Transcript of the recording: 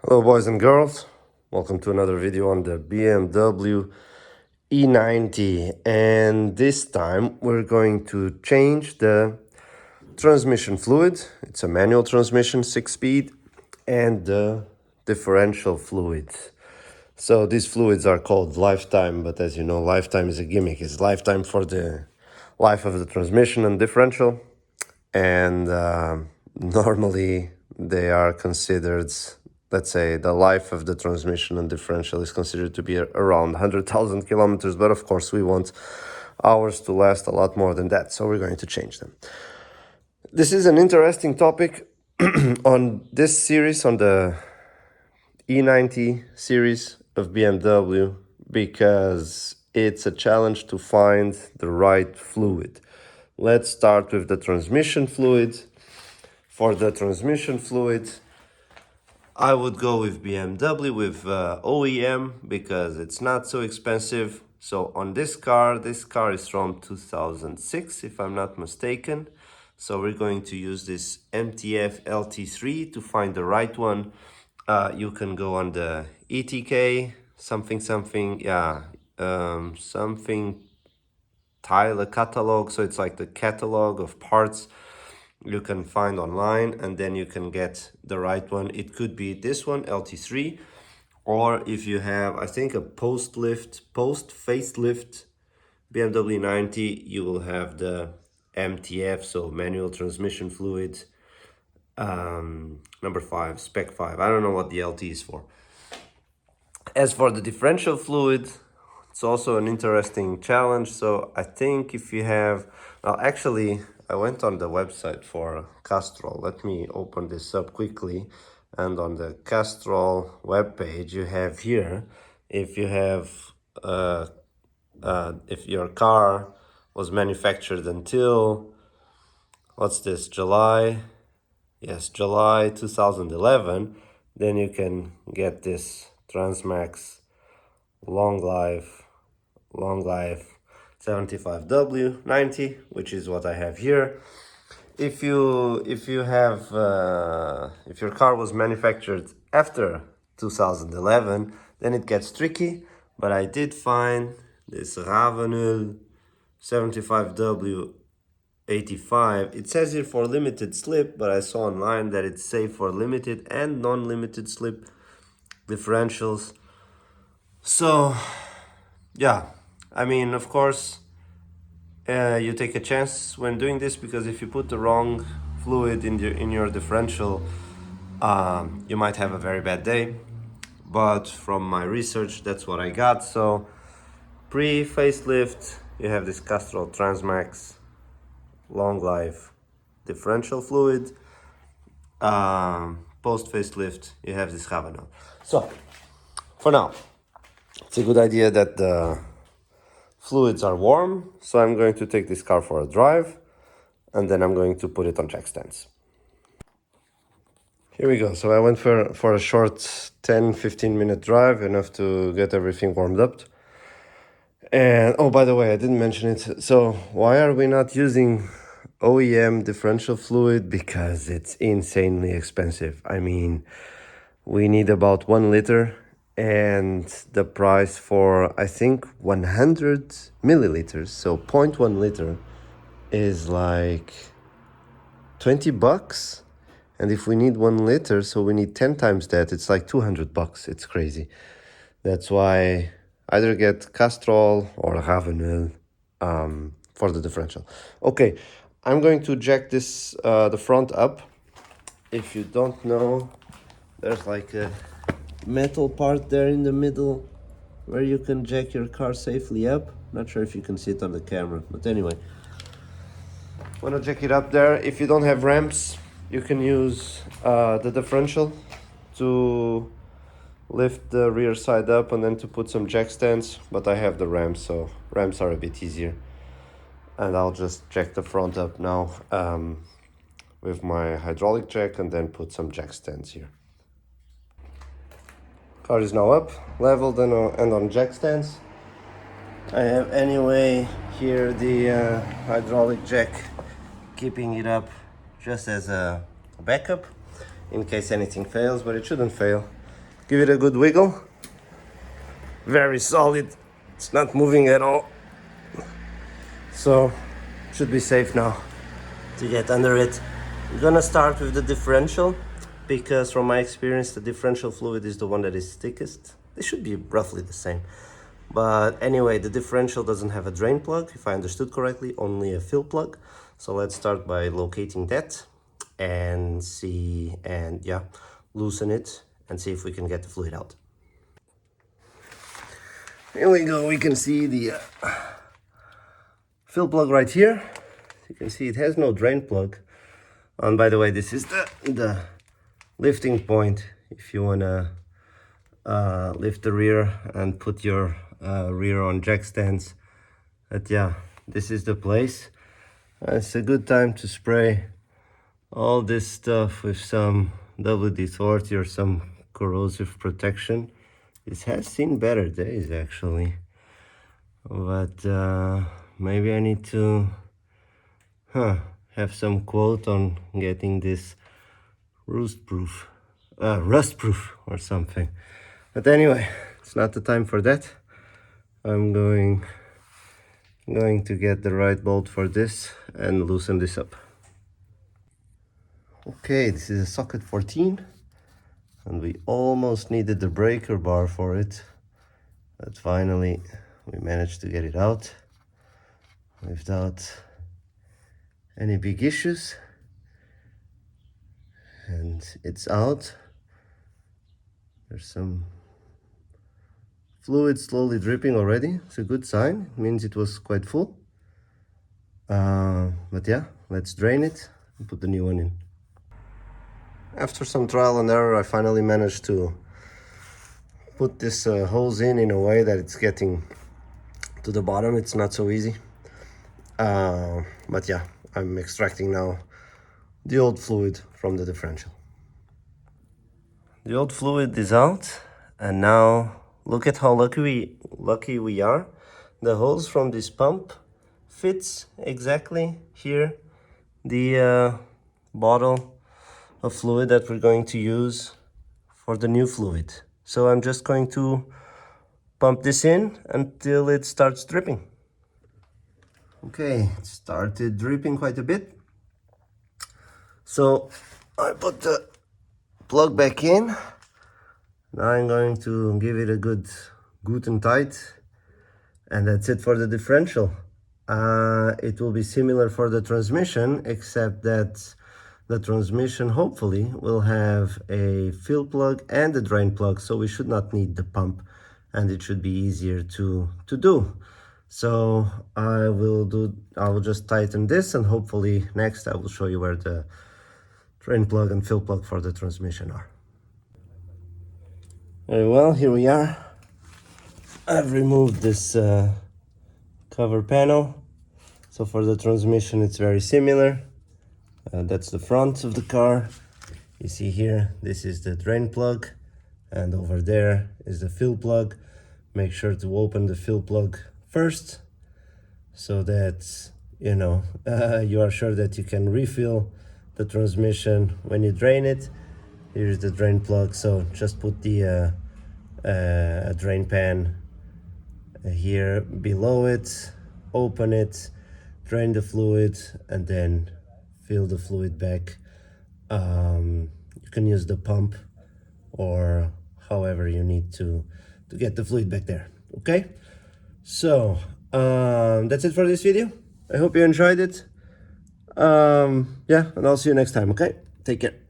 Hello boys and girls, welcome to another video on the BMW E90, and this time we're going to change the transmission fluid. It's a manual transmission, 6-speed, and the differential fluid. So these fluids are called lifetime, but as you know, lifetime is a gimmick. It's lifetime for the life of the transmission and differential, and normally they are considered, let's say, the life of the transmission and differential is considered to be around 100,000 kilometers, but of course we want ours to last a lot more than that, so we're going to change them. This is an interesting topic on this series, on the E90 series of BMW, because it's a challenge to find the right fluid. Let's start with the transmission fluid. For the transmission fluid, I would go with BMW, with OEM, because it's not so expensive. So on this car is from 2006, if I'm not mistaken. So we're going to use this MTF LT3 to find the right one. You can go on the ETK, something, something tile, a catalog. So it's like the catalog of parts you can find online, and then you can get the right one. It could be this one, LT3, or if you have, I think, a post-facelift BMW 90, you will have the MTF, so manual transmission fluid, number 5, spec 5. I don't know what the LT is for. As for the differential fluid, it's also an interesting challenge. So I think if you have, well, actually, I went on the website for Castrol. Let me open this up quickly. And on the Castrol webpage, you have here, if you have, if your car was manufactured until, what's this, July? Yes, July 2011, then you can get this Transmax long life 75W90, which is what I have here. If you have if your car was manufactured after 2011, then it gets tricky. But I did find this Ravenel 75W85. It says here for limited slip, but I saw online that it's safe for limited and non-limited slip differentials. So yeah, I mean, of course, you take a chance when doing this, because if you put the wrong fluid in your differential, you might have a very bad day. But from my research, that's what I got. So pre-facelift, you have this Castrol Transmax long life differential fluid. Post-facelift, you have this Ravenel. So for now, it's a good idea that the fluids are warm, so I'm going to take this car for a drive, and then I'm going to put it on jack stands. Here we go. So I went for a short 10-15 minute drive, enough to get everything warmed up. And oh, by the way, I didn't mention it. So why are we not using OEM differential fluid? Because it's insanely expensive. I mean, we need about 1 liter, and the price for, I think, 100 milliliters, so 0.1 liter, is like 20 bucks. And if we need 1 liter, so we need 10 times that, it's like 200 bucks. It's crazy. That's why either get Castrol or Ravenel for the differential. Okay, I'm going to jack this, the front up. If you don't know, there's like a metal part there in the middle where you can jack your car safely up. Not sure if you can see it on the camera, but anyway, want to jack it up there. If you don't have ramps, you can use the differential to lift the rear side up and then to put some jack stands, but I have the ramps, so ramps are a bit easier. And I'll just jack the front up now with my hydraulic jack, and then put some jack stands here. Car is now up, leveled, and on jack stands. I have anyway here the hydraulic jack, keeping it up just as a backup in case anything fails, but it shouldn't fail. give it a good wiggle. Very solid, it's not moving at all, so should be safe now to get under it. I'm gonna start with the differential, because from my experience the differential fluid is the one that is thickest. They should be roughly the same, but anyway, the differential doesn't have a drain plug, if I understood correctly, only a fill plug. So let's start by locating that and see, and yeah, loosen it and see if we can get the fluid out. Here we go, we can see the fill plug right here. You can see it has no drain plug. And by the way, this is the lifting point if you want to lift the rear and put your rear on jack stands. But yeah, this is the place. It's a good time to spray all this stuff with some WD-40 or some corrosive protection. This has seen better days actually, but maybe I need to have some quote on getting this rust-proof or something. But anyway, it's not the time for that. I'm going to get the right bolt for this and loosen this up. Okay, this is a socket 14, and we almost needed the breaker bar for it, but finally we managed to get it out without any big issues, and it's out. There's some fluid slowly dripping already. It's a good sign, it means it was quite full. But yeah, let's drain it and put the new one in. After some trial and error, I finally managed to put this hose in a way that it's getting to the bottom. It's not so easy, but yeah, I'm extracting now the old fluid from the differential. The old fluid is out, and now look at how lucky we are. The hose from this pump fits exactly here, the bottle of fluid that we're going to use for the new fluid. So I'm just going to pump this in until it starts dripping. Okay, it started dripping quite a bit. So I put the plug back in. Now I'm going to give it a good guten tight, and that's it for the differential. It will be similar for the transmission, except that the transmission hopefully will have a fill plug and a drain plug, so we should not need the pump, and it should be easier to do. So I will just tighten this, and hopefully next I will show you where the drain plug and fill plug for the transmission are. Very well, here we are. I've removed this cover panel. So for the transmission it's very similar. That's the front of the car. You see here, this is the drain plug, and over there is the fill plug. Make sure to open the fill plug first, so that you are sure that you can refill the transmission when you drain it. Here's the drain plug, so just put the drain pan here below it, open it, drain the fluid, and then fill the fluid back. You can use the pump or however you need to get the fluid back there. Okay, so that's it for this video. I hope you enjoyed it. Yeah, and I'll see you next time. Okay, take care.